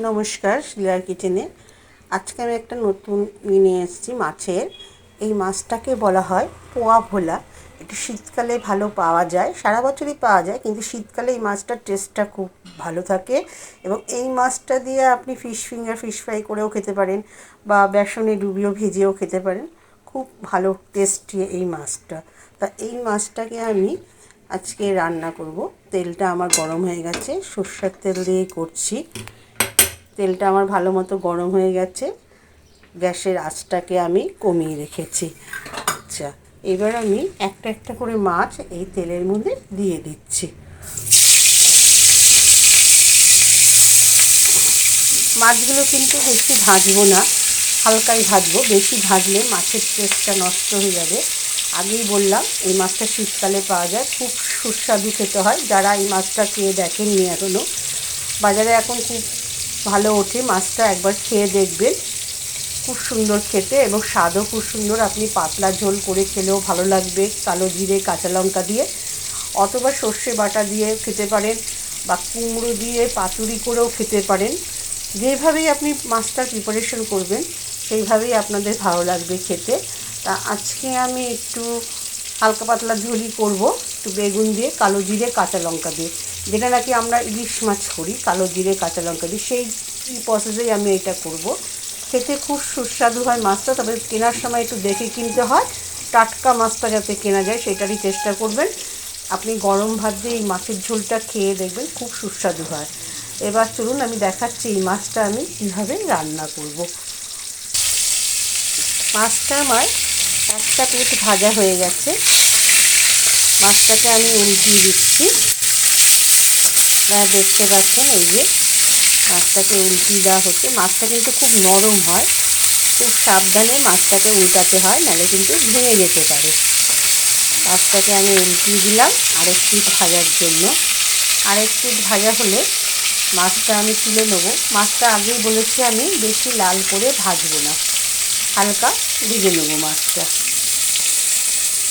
নমস্কার, শিলার কিচেনে। আজকে আমি একটা নতুন নিয়ে এসেছি মাছের। এই মাছটাকে বলা হয় পোয়া ভোলা। এটা শীতকালে ভালো পাওয়া যায়, সারা বছরই পাওয়া যায়, কিন্তু শীতকালে এই মাছটার টেস্টটা খুব ভালো থাকে। এবং এই মাছটা দিয়ে আপনি ফিশ ফিঙ্গার, ফিশ ফ্রাই করেও খেতে পারেন, বা বেসনে ডুবিয়েও ভেজেও খেতে পারেন। খুব ভালো টেস্টি এই মাছটা। তা এই মাছটাকে আমি আজকে রান্না করব। তেলটা আমার গরম হয়ে গেছে, সর্ষের তেল দিয়েই করছি। তেলটা আমার ভালো মতো গরম হয়ে গেছে, গ্যাসের আঁচটাকে আমি কমিয়ে রেখেছি। আচ্ছা, এবার আমি একটা একটা করে মাছ এই তেলের মধ্যে দিয়ে দিচ্ছি। মাছগুলো কিন্তু বেশি ভাজবো না, হালকাই ভাজবো। বেশি ভাজলে মাছের টেস্টটা নষ্ট হয়ে যাবে। আগেই বললাম এই মাছটা শীতকালে পাওয়া যায়, খুব সুস্বাদু খেতে হয়। যারা এই মাছটা খেয়ে দেখেননি এখনও, বাজারে এখন খুব ভালো ওঠে মাছটা, একবার খেয়ে দেখবেন। খুব সুন্দর খেতে এবং স্বাদও খুব সুন্দর। আপনি পাতলা ঝোল করে খেলেও ভালো লাগবে, কালো জিরে কাঁচা লঙ্কা দিয়ে, অথবা সর্ষে বাটা দিয়ে খেতে পারেন, বা কুমড়ো দিয়ে পাতুরি করেও খেতে পারেন। যেভাবেই আপনি মাছটার প্রিপারেশন করবেন সেইভাবেই আপনাদের ভালো লাগবে খেতে। তা আজকে আমি একটু হালকা পাতলা ঝোলই করব, একটু বেগুন দিয়ে, কালো জিরে কাঁচা লঙ্কা দিয়ে, যেটা নাকি আমরা ইলিশ মাছ করি কালো জিরে কাঁচা লঙ্কা দিয়ে, সেই প্রসেসেই আমি এটা করব। খেতে খুব সুস্বাদু হয় মাছটা, তবে কেনার সময় একটু দেখে কিনতে হয়। টাটকা মাছটা যাতে কেনা যায় সেটারই চেষ্টা করবেন। আপনি গরম ভাত দিয়ে এই মাছের ঝোলটা খেয়ে দেখবেন, খুব সুস্বাদু হয়। এবার চলুন আমি দেখাচ্ছি এই মাছটা আমি কীভাবে রান্না করব। মাছটা আমার একটা পিঠ ভাজা হয়ে গেছে, মাছটাকে আমি উল্টিয়ে দিচ্ছি। আপনারা দেখতে পাচ্ছেন, এই যে মাছটাকে উল্টিয়ে দেওয়া হচ্ছে। মাছটা কিন্তু খুব নরম হয়, খুব সাবধানে মাছটাকে উল্টাতে হয়, নাহলে কিন্তু ভেঙে যেতে পারে। মাছটাকে আমি উল্টিয়ে দিলাম আরেক পিঠ ভাজার জন্য। আরেক পিঠ ভাজা হলে মাছটা আমি তুলে নেবো। মাছটা আগেই বলেছি আমি বেশি লাল করে ভাজবো না, হালকা ভেজে নেবো মাছটা।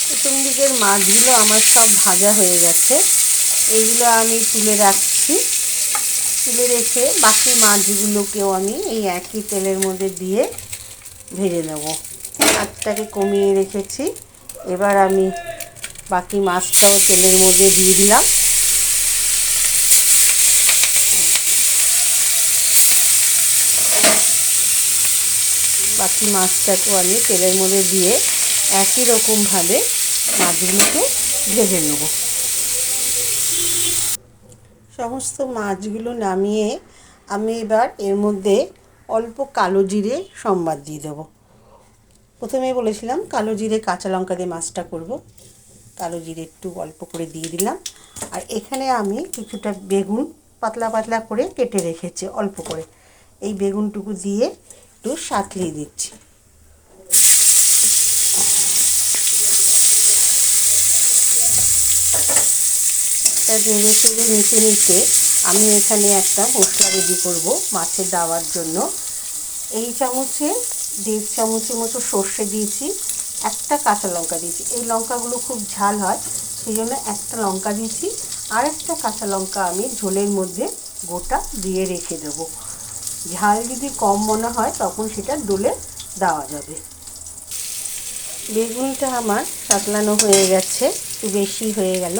প্রথম দিকের মাছগুলো আমার সব ভাজা হয়ে গেছে, এইগুলো আমি তুলে রাখছি। তুলে রেখে বাকি মাছগুলোকেও আমি এই একই তেলের মধ্যে দিয়ে ভেজে নেব। আঁচটাকে কমিয়ে রেখেছি। এবার আমি বাকি মাছটাও তেলের মধ্যে দিয়ে দিলাম। বাকি মাছটাকেও আমি তেলের মধ্যে দিয়ে একই রকমভাবে মাছগুলোকে ভেজে নেব। সমস্ত মাছগুলো নামিয়ে আমি এবার এর মধ্যে অল্প কালো জিরে সম্বাদ দিয়ে দেবো। প্রথমেই বলেছিলাম কালো জিরে কাঁচা লঙ্কা দিয়ে মাছটা করব। কালো জিরে একটু অল্প করে দিয়ে দিলাম। আর এখানে আমি কিছুটা বেগুন পাতলা পাতলা করে কেটে রেখেছি অল্প করে, এই বেগুনটুকু দিয়ে একটু সাঁতলিয়ে দিচ্ছি। নেড়ে চেড়ে নিতে নিতে আমি এখানে একটা মশলা রেডি করব মাছে দেওয়ার জন্য। এই চামচে 1.5 চামচের মতো সর্ষে দিয়েছি, একটা কাঁচা লঙ্কা দিয়েছি। এই লঙ্কাগুলো খুব ঝাল হয়, সেই জন্য একটা লঙ্কা দিয়েছি। আর একটা কাঁচা লঙ্কা আমি ঝোলের মধ্যে গোটা দিয়ে রেখে দেবো। ঝাল যদি কম মনে হয় তখন সেটা ডলে দেওয়া যাবে। বেগুনটা আমার সাতলানো হয়ে গেছে, একটু বেশি হয়ে গেল।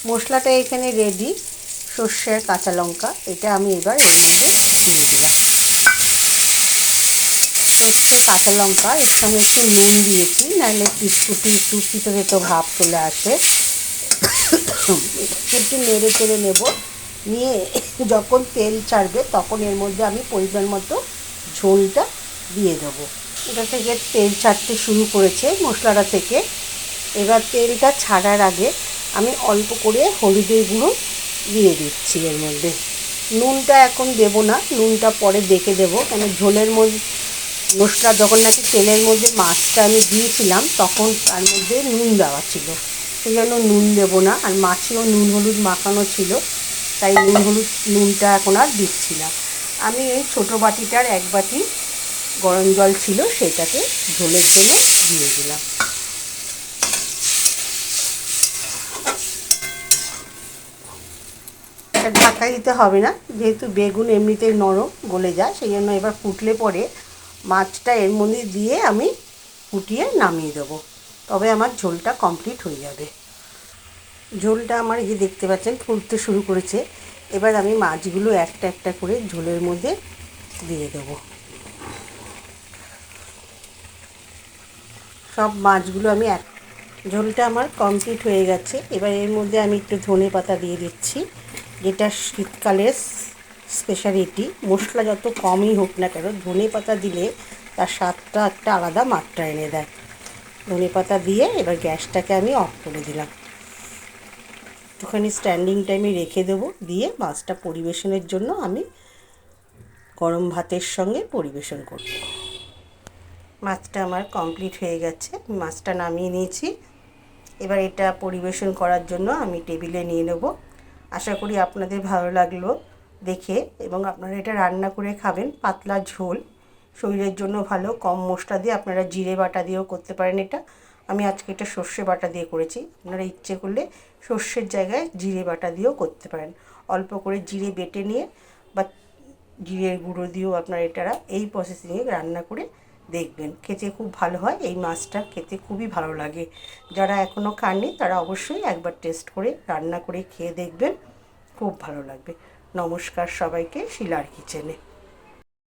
মশলাটা এখানে রেডি, সর্ষে কাঁচা লঙ্কা, এটা আমি এবার এর মধ্যে দিয়ে দিলাম। সর্ষে কাঁচা লঙ্কা, এর সঙ্গে একটু নুন দিয়েছি, নাহলে একটু তিতো ভাব চলে আসে। একটু নেড়ে চেড়ে নেব, নিয়ে যখন তেল ছাড়বে তখন এর মধ্যে আমি পরিমাণ মতো ঝোলটা দিয়ে দেবো। এটা থেকে তেল ছাড়তে শুরু করেছে মশলাটা থেকে। এবার তেলটা ছাড়ার আগে আমি অল্প করে হলুদের গুঁড়ো দিয়ে দিচ্ছি এর মধ্যে। নুনটা এখন দেবো না, নুনটা পরে দেখে দেবো, কেন ঝোলের মধ্যে মশলা যখন নাকি তেলের মধ্যে মাছটা আমি দিয়েছিলাম তখন তার মধ্যে নুন দেওয়া ছিল, সেই জন্য নুন দেবো না। আর মাছেও নুন হলুদ মাখানো ছিল, তাই নুনটা এখন আর দিচ্ছি না। আমি এই ছোটো বাটিটার 1 বাটি গরম জল ছিল, সেটাকে ঝোলের জন্য দিয়ে দিলাম। এটা ঢাকা দিতে হবে না, যেহেতু বেগুন এমনিতেই নরম গলে যায়, সেই জন্য এবার ফুটলে পরে মাছটা এর মধ্যে দিয়ে আমি ফুটিয়ে নামিয়ে দেবো, তবে আমার ঝোলটা কমপ্লিট হয়ে যাবে। ঝোলটা আমার এই যে দেখতে পাচ্ছেন ফুটতে শুরু করেছে। এবার আমি মাছগুলো একটা একটা করে ঝোলের মধ্যে দিয়ে দেবো। সব মাছগুলো আমি ঝোলটা আমার কমপ্লিট হয়ে গেছে। এবার এর মধ্যে আমি একটু ধনে পাতা দিয়ে দিচ্ছি, যেটা শীতকালের স্পেশালিটি। মশলা যত কমই হোক না কেন, ধনে পাতা দিলে তার স্বাদটা একটা আলাদা মাত্রা এনে দেয়। ধনে পাতা দিয়ে এবার গ্যাসটাকে আমি অফ করে দিলাম, একটুখানি স্ট্যান্ডিং টাইমে রেখে দেবো। দিয়ে মাছটা পরিবেশনের জন্য আমি গরম ভাতের সঙ্গে পরিবেশন করব। মাছটা আমার কমপ্লিট হয়ে গেছে, মাছটা নামিয়ে নিয়েছি। এবার এটা পরিবেশন করার জন্য আমি টেবিলে নিয়ে নেব। আশা করি আপনাদের ভালো লাগলো দেখে, এবং আপনারা এটা রান্না করে খাবেন। পাতলা ঝোল, শরীরের জন্য ভালো, কম মশলা দিয়ে। আপনারা জিরে বাটা দিয়েও করতে পারেন এটা। আমি আজকে এটা সর্ষে বাটা দিয়ে করেছি। আপনারা ইচ্ছে করলে সর্ষের জায়গায় জিরে বাটা দিয়েও করতে পারেন। অল্প করে জিরে বেটে নিয়ে বা জিরের গুঁড়ো দিয়েও আপনারা এটা এই প্রসেসিংয়ে রান্না করে দেখবেন, খেতে খুব ভালো হয়। এই মাছটা খেতে খুবই ভালো লাগে। যারা এখনও খাননি তারা অবশ্যই একবার টেস্ট করে রান্না করে খেয়ে দেখবেন, খুব ভালো লাগবে। নমস্কার সবাইকে, শিলার কিচেনে।